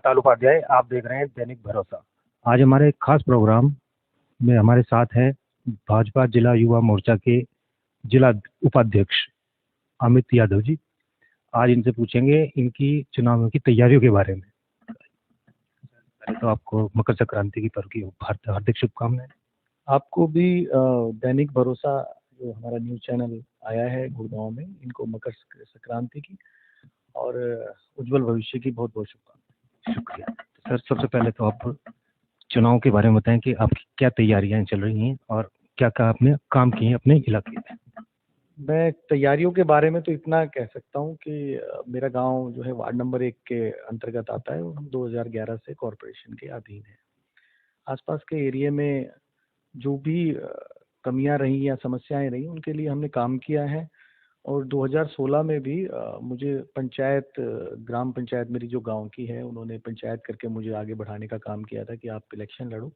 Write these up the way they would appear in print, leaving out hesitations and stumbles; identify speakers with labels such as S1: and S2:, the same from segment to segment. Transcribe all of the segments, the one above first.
S1: विशाल उपाध्याय, आप देख रहे हैं दैनिक भरोसा। आज हमारे खास प्रोग्राम में हमारे साथ हैं भाजपा जिला युवा मोर्चा के जिला उपाध्यक्ष अमित यादव जी। आज इनसे पूछेंगे इनकी चुनावों की तैयारियों के बारे में। पहले तो आपको मकर संक्रांति की पर्व की हार्दिक शुभकामनाएं।
S2: आपको भी दैनिक भरोसा जो हमारा न्यूज चैनल आया है गुड़गांव में, इनको मकर संक्रांति की और उज्जवल भविष्य की बहुत बहुत शुभकामनाएं।
S1: शुक्रिया। तो सर, सबसे पहले तो आप चुनाव के बारे में बताएं कि आपकी क्या तैयारियां चल रही हैं और क्या क्या आपने काम किए हैं अपने इलाके में।
S2: मैं तैयारियों के बारे में तो इतना कह सकता हूं कि मेरा गांव जो है वार्ड नंबर 1 के अंतर्गत आता है और हम 2011 से कॉरपोरेशन के अधीन है। आसपास के एरिया में जो भी कमियां रही या समस्याएं रही उनके लिए हमने काम किया है। और 2016 में भी मुझे पंचायत, ग्राम पंचायत मेरी जो गांव की है, उन्होंने पंचायत करके मुझे आगे बढ़ाने का काम किया था कि आप इलेक्शन लड़ो।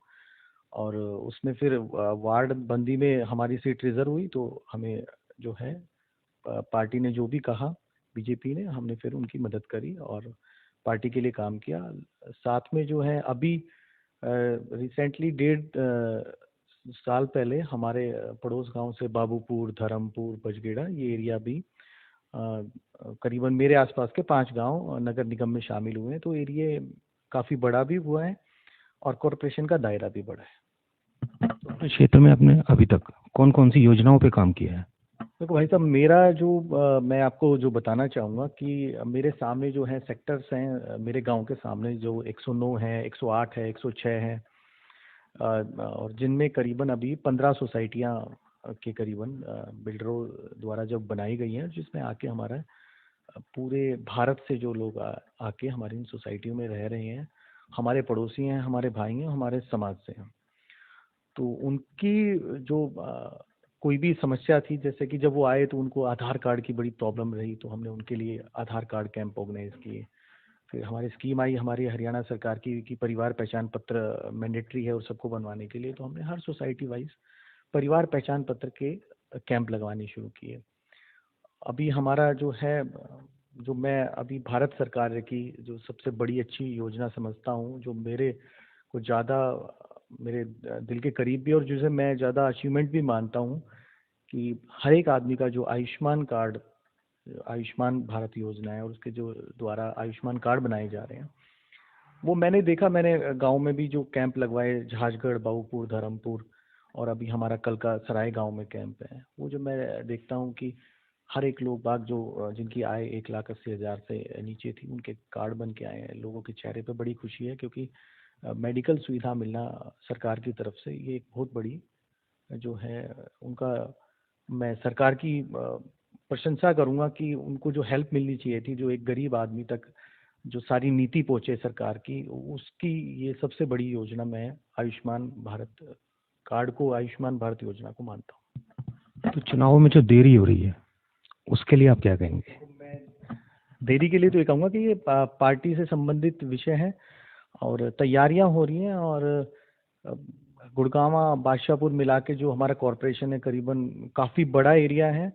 S2: और उसमें फिर वार्ड बंदी में हमारी सीट रिजर्व हुई, तो हमें जो है पार्टी ने जो भी कहा, बीजेपी ने, हमने फिर उनकी मदद करी और पार्टी के लिए काम किया। साथ में जो है अभी रिसेंटली 1.5 साल पहले हमारे पड़ोस गांव से बाबूपुर, धर्मपुर, बजगेड़ा, ये एरिया भी करीबन मेरे आसपास के 5 गांव नगर निगम में शामिल हुए हैं। तो एरिया काफ़ी बड़ा भी हुआ है और कॉरपोरेशन का दायरा भी बड़ा है।
S1: तो क्षेत्र में आपने अभी तक कौन कौन सी योजनाओं पे काम किया है?
S2: देखो भाई साहब, मेरा जो मैं आपको जो बताना चाहूँगा कि मेरे सामने जो है सेक्टर्स हैं, मेरे गांव के सामने जो 109 है, 108 है, 106 है, और जिनमें करीबन अभी 15 सोसाइटियाँ के करीबन बिल्डरों द्वारा जब बनाई गई हैं, जिसमें आके हमारा पूरे भारत से जो लोग आके हमारी इन सोसाइटियों में रह रहे हैं, हमारे पड़ोसी हैं, हमारे भाई हैं, हमारे समाज से हैं। तो उनकी जो कोई भी समस्या थी, जैसे कि जब वो आए तो उनको आधार कार्ड की बड़ी प्रॉब्लम रही, तो हमने उनके लिए आधार कार्ड कैंप ऑर्गेनाइज किए। फिर हमारी स्कीम आई हमारी हरियाणा सरकार की कि परिवार पहचान पत्र मैंडेटरी है और सबको बनवाने के लिए, तो हमने हर सोसाइटी वाइज परिवार पहचान पत्र के कैंप लगवाने शुरू किए। अभी हमारा जो है, जो मैं अभी भारत सरकार की जो सबसे बड़ी अच्छी योजना समझता हूँ, जो मेरे को ज़्यादा मेरे दिल के करीब भी और जिसे मैं ज़्यादा अचीवमेंट भी मानता हूँ, कि हर एक आदमी का जो आयुष्मान कार्ड, आयुष्मान भारत योजना है और उसके जो द्वारा आयुष्मान कार्ड बनाए जा रहे हैं, वो मैंने देखा। मैंने गांव में भी जो कैंप लगवाए, झाजगढ़, बाबूपुर, धर्मपुर, और अभी हमारा कल का सराय गांव में कैंप है, वो जो मैं देखता हूँ कि हर एक लोग बाग जो जिनकी आय 1,80,000 से नीचे थी, उनके कार्ड बन के आए हैं। लोगों के चेहरे पे बड़ी खुशी है, क्योंकि मेडिकल सुविधा मिलना सरकार की तरफ से ये एक बहुत बड़ी जो है उनका, मैं सरकार की प्रशंसा करूंगा कि उनको जो हेल्प मिलनी चाहिए थी, जो एक गरीब आदमी तक जो सारी नीति पहुंचे सरकार की, उसकी ये सबसे बड़ी योजना मैं आयुष्मान भारत कार्ड को, आयुष्मान भारत योजना को मानता हूँ।
S1: तो चुनावों में जो देरी हो रही है उसके लिए आप क्या कहेंगे?
S2: देरी के लिए तो ये कहूँगा कि ये पार्टी से संबंधित विषय है और तैयारियां हो रही हैं। और गुड़गांव, बादशाहपुर मिला के जो हमारा कॉरपोरेशन है, करीबन काफ़ी बड़ा एरिया है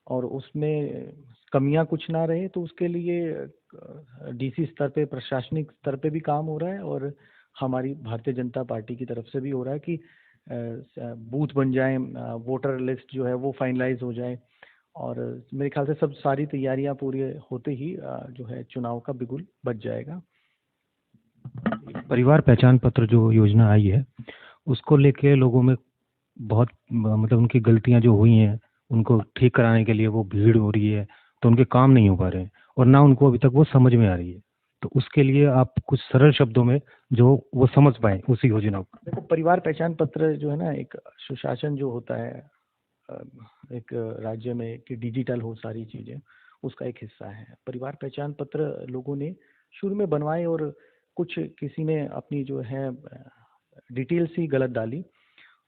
S2: और उसमें कमियां कुछ ना रहे, तो उसके लिए डीसी स्तर पे, प्रशासनिक स्तर पे भी काम हो रहा है और हमारी भारतीय जनता पार्टी की तरफ से भी हो रहा है कि बूथ बन जाए, वोटर लिस्ट जो है वो फाइनलाइज हो जाए। और मेरे ख्याल से सब सारी तैयारियां पूरी होते ही जो है चुनाव का बिगुल बज जाएगा।
S1: परिवार पहचान पत्र जो योजना आई है, उसको लेके लोगों में बहुत मतलब उनकी गलतियां जो हुई हैं उनको ठीक कराने के लिए वो भीड़ हो रही है, तो उनके काम नहीं हो पा रहे हैं और ना उनको अभी तक वो समझ में आ रही है। तो उसके लिए आप कुछ सरल शब्दों में जो वो समझ पाए उसी योजना को।
S2: देखो, परिवार पहचान पत्र जो है ना, एक सुशासन जो होता है एक राज्य में कि डिजिटल हो सारी चीज़ें, उसका एक हिस्सा है। परिवार पहचान पत्र लोगों ने शुरू में बनवाए और कुछ किसी ने अपनी जो है डिटेल्स ही गलत डाली,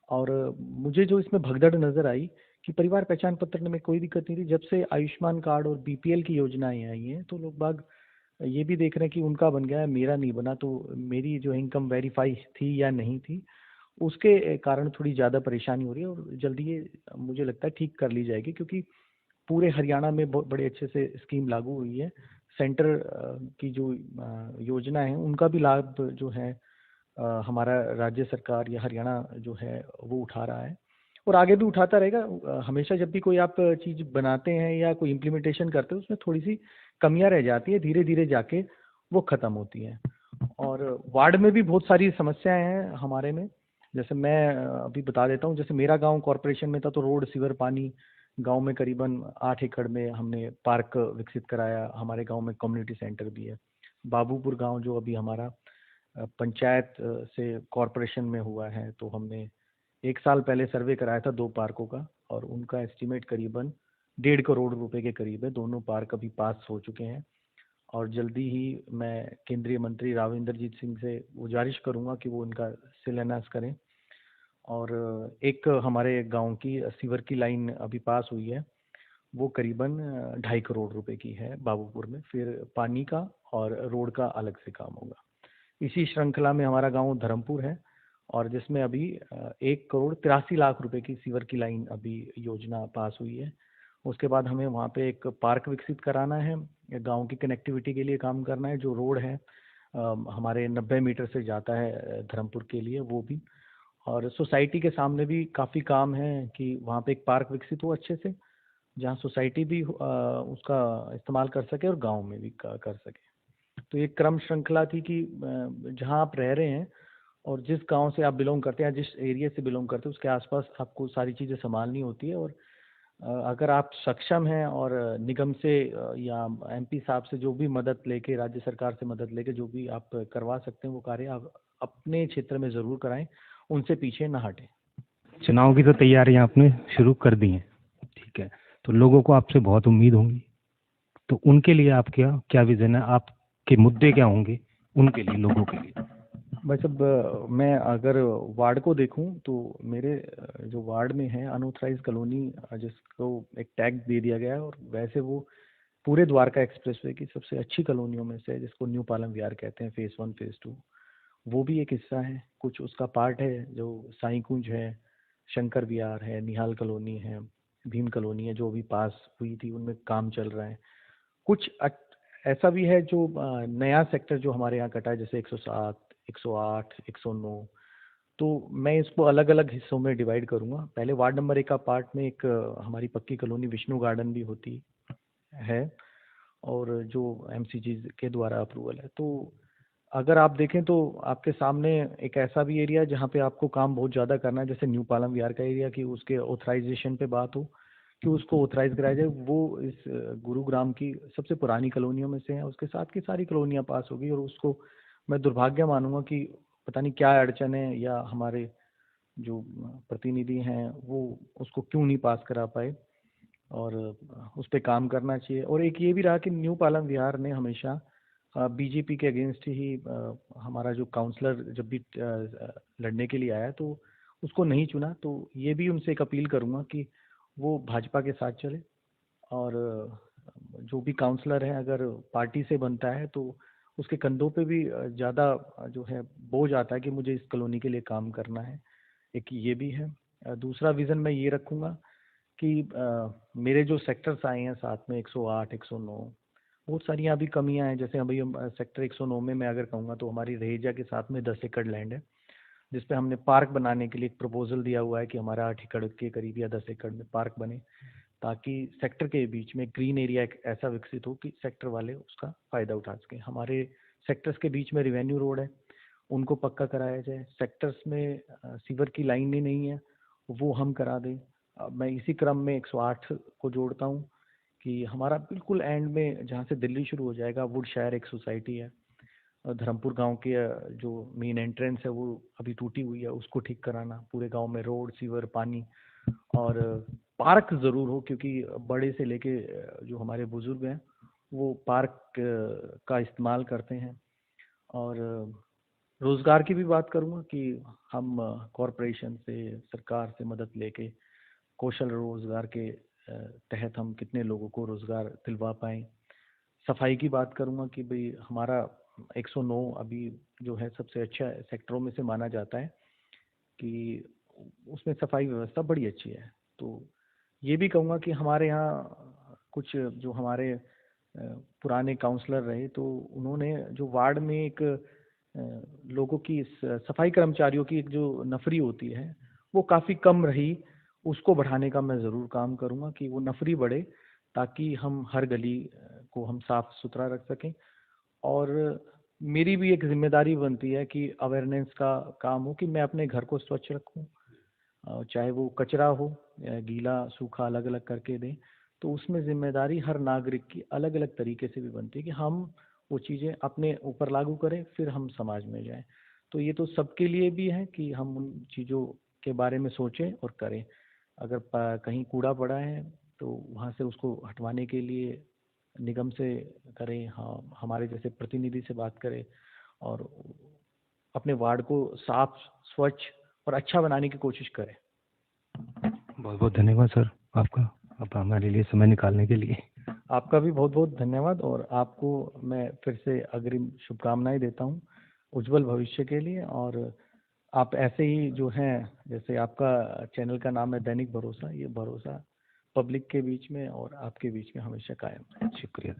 S2: और मुझे जो इसमें भगदड़ नज़र आई कि परिवार पहचान पत्र में कोई दिक्कत नहीं थी। जब से आयुष्मान कार्ड और बीपीएल की योजनाएं आई हैं, तो लोग बाग ये भी देख रहे हैं कि उनका बन गया है, मेरा नहीं बना, तो मेरी जो इनकम वेरीफाई थी या नहीं थी, उसके कारण थोड़ी ज़्यादा परेशानी हो रही है। और जल्दी ये मुझे लगता है ठीक कर ली जाएगी, क्योंकि पूरे हरियाणा में बहुत बड़े अच्छे से स्कीम लागू हुई है। सेंटर की जो योजना है उनका भी लाभ जो है हमारा राज्य सरकार या हरियाणा जो है वो उठा रहा है और आगे भी उठाता रहेगा। हमेशा जब भी कोई आप चीज़ बनाते हैं या कोई इम्प्लीमेंटेशन करते हैं उसमें थोड़ी सी कमियां रह जाती है, धीरे धीरे जाके वो ख़त्म होती हैं। और वार्ड में भी बहुत सारी समस्याएं हैं हमारे में। जैसे मैं अभी बता देता हूँ, जैसे मेरा गांव कॉरपोरेशन में था तो रोड, सीवर, पानी गांव में करीबन 8 एकड़ में हमने पार्क विकसित कराया। हमारे गांव में कम्युनिटी सेंटर भी है। बाबूपुर गांव जो अभी हमारा पंचायत से कॉरपोरेशन में हुआ है, तो हमने 1 साल पहले सर्वे कराया था 2 पार्कों का और उनका एस्टीमेट करीबन 1.5 करोड़ रुपए के करीब है। दोनों पार्क अभी पास हो चुके हैं और जल्दी ही मैं केंद्रीय मंत्री राव इंद्रजीत सिंह से गुजारिश करूंगा कि वो इनका शिलान्यास करें। और एक हमारे गांव की सीवर की लाइन अभी पास हुई है, वो करीबन 2.5 करोड़ रुपए की है बाबूपुर में। फिर पानी का और रोड का अलग से काम होगा। इसी श्रृंखला में हमारा गांव धर्मपुर है और जिसमें अभी 1 करोड़ 83 लाख रुपए की सीवर की लाइन अभी योजना पास हुई है। उसके बाद हमें वहाँ पे एक पार्क विकसित कराना है, गांव की कनेक्टिविटी के लिए काम करना है। जो रोड है हमारे 90 मीटर से जाता है धर्मपुर के लिए, वो भी। और सोसाइटी के सामने भी काफ़ी काम है कि वहाँ पे एक पार्क विकसित हो अच्छे से, जहाँ सोसाइटी भी उसका इस्तेमाल कर सके और गांव में भी कर सके। तो ये क्रम श्रृंखला थी कि जहाँ आप रह रहे हैं और जिस गांव से आप बिलोंग करते हैं, जिस एरिया से बिलोंग करते हैं, उसके आसपास आपको सारी चीज़ें संभालनी होती है। और अगर आप सक्षम हैं और निगम से या एमपी साहब से जो भी मदद लेके, राज्य सरकार से मदद लेके जो भी आप करवा सकते हैं वो कार्य आप अपने क्षेत्र में ज़रूर कराएं, उनसे पीछे ना हटें।
S1: चुनाव की तो तैयारियां आपने शुरू कर दी हैं, ठीक है, तो लोगों को आपसे बहुत उम्मीद होंगी, तो उनके लिए आप क्या क्या विजन है, आपके मुद्दे क्या होंगे उनके लिए, लोगों के लिए?
S2: भाई साहब, मैं अगर वार्ड को देखूं तो मेरे जो वार्ड में है अनऑथराइज कॉलोनी, जिसको एक टैग दे दिया गया है, और वैसे वो पूरे द्वारका एक्सप्रेसवे की सबसे अच्छी कॉलोनियों में से है, जिसको न्यू पालम विहार कहते हैं, फेज़ 1 फेज़ 2। वो भी एक हिस्सा है, कुछ उसका पार्ट है। जो साईं कुंज है, शंकर विहार है, निहाल कॉलोनी है, भीम कॉलोनी है जो अभी पास हुई थी, उनमें काम चल रहा है। कुछ ऐसा भी है जो नया सेक्टर जो हमारे यहाँ कटा है, जैसे 107, 108, 109। तो मैं इसको अलग अलग हिस्सों में डिवाइड करूंगा। पहले वार्ड नंबर 1 का पार्ट में एक हमारी पक्की कॉलोनी विष्णु गार्डन भी होती है, और जो एमसीजी के द्वारा अप्रूवल है। तो अगर आप देखें तो आपके सामने एक ऐसा भी एरिया है जहाँ पे आपको काम बहुत ज़्यादा करना है, जैसे न्यू पालम विहार का एरिया, कि उसके ऑथराइजेशन पे बात हो कि उसको ऑथराइज कराया जाए। वो इस गुरुग्राम की सबसे पुरानी कॉलोनियों में से है, उसके साथ की सारी कॉलोनियाँ पास हो गई, और उसको मैं दुर्भाग्य मानूंगा कि पता नहीं क्या अड़चन है, या हमारे जो प्रतिनिधि हैं वो उसको क्यों नहीं पास करा पाए। और उस पर काम करना चाहिए। और एक ये भी रहा कि न्यू पालम विहार ने हमेशा बीजेपी के अगेंस्ट ही हमारा जो काउंसलर जब भी लड़ने के लिए आया तो उसको नहीं चुना। तो ये भी उनसे एक अपील करूंगा कि वो भाजपा के साथ चले, और जो भी काउंसलर है अगर पार्टी से बनता है तो उसके कंधों पे भी ज़्यादा जो है बोझ आता है कि मुझे इस कॉलोनी के लिए काम करना है। एक ये भी है। दूसरा विज़न मैं ये रखूँगा कि मेरे जो सेक्टर्स आए हैं साथ में 108, 109, बहुत सारी यहाँ भी कमियां हैं। जैसे अभी हम सेक्टर 109 में मैं अगर कहूँगा तो हमारी रहेजा के साथ में 10 एकड़ लैंड है, जिस पे हमने पार्क बनाने के लिए एक प्रपोजल दिया हुआ है कि हमारा 8 एकड़ के करीब या 10 एकड़ में पार्क बने, ताकि सेक्टर के बीच में ग्रीन एरिया एक ऐसा विकसित हो कि सेक्टर वाले उसका फ़ायदा उठा सकें। हमारे सेक्टर्स के बीच में रिवेन्यू रोड है, उनको पक्का कराया जाए। सेक्टर्स में सीवर की लाइनें नहीं है, वो हम करा दें। मैं इसी क्रम में 108 को जोड़ता हूँ कि हमारा बिल्कुल एंड में जहाँ से दिल्ली शुरू हो जाएगा, वुड शायर एक सोसाइटी है, धर्मपुर गांव के जो मेन एंट्रेंस है वो अभी टूटी हुई है, उसको ठीक कराना। पूरे गांव में रोड, सीवर, पानी और पार्क ज़रूर हो, क्योंकि बड़े से लेके जो हमारे बुजुर्ग हैं वो पार्क का इस्तेमाल करते हैं। और रोज़गार की भी बात करूँगा कि हम कॉरपोरेशन से, सरकार से मदद लेके कौशल रोज़गार के तहत हम कितने लोगों को रोज़गार दिलवा पाएँ। सफाई की बात करूँगा कि भाई हमारा 109 अभी जो है सबसे अच्छा सेक्टरों में से माना जाता है, कि उसमें सफाई व्यवस्था बड़ी अच्छी है। तो ये भी कहूँगा कि हमारे यहाँ कुछ जो हमारे पुराने काउंसलर रहे, तो उन्होंने जो वार्ड में एक लोगों की सफाई कर्मचारियों की एक जो नफरी होती है वो काफ़ी कम रही, उसको बढ़ाने का मैं ज़रूर काम करूँगा कि वो नफरी बढ़े, ताकि हम हर गली को हम साफ सुथरा रख सकें। और मेरी भी एक जिम्मेदारी बनती है कि अवेयरनेस का काम हो कि मैं अपने घर को स्वच्छ रखूं, चाहे वो कचरा हो या गीला सूखा अलग अलग करके दें। तो उसमें जिम्मेदारी हर नागरिक की अलग अलग तरीके से भी बनती है कि हम वो चीज़ें अपने ऊपर लागू करें, फिर हम समाज में जाएं। तो ये तो सबके लिए भी है कि हम उन चीज़ों के बारे में सोचें और करें। अगर कहीं कूड़ा पड़ा है तो वहाँ से उसको हटवाने के लिए निगम से करें, हाँ, हमारे जैसे प्रतिनिधि से बात करें और अपने वार्ड को साफ, स्वच्छ और अच्छा बनाने की कोशिश करें।
S1: बहुत बहुत धन्यवाद सर आपका, आप हमारे लिए समय निकालने के लिए।
S2: आपका भी बहुत बहुत धन्यवाद, और आपको मैं फिर से अग्रिम शुभकामनाएं देता हूं उज्जवल भविष्य के लिए। और आप ऐसे ही जो हैं, जैसे आपका चैनल का नाम है दैनिक भरोसा, ये भरोसा पब्लिक के बीच में और आपके बीच में हमेशा कायम रहे।
S1: शुक्रिया।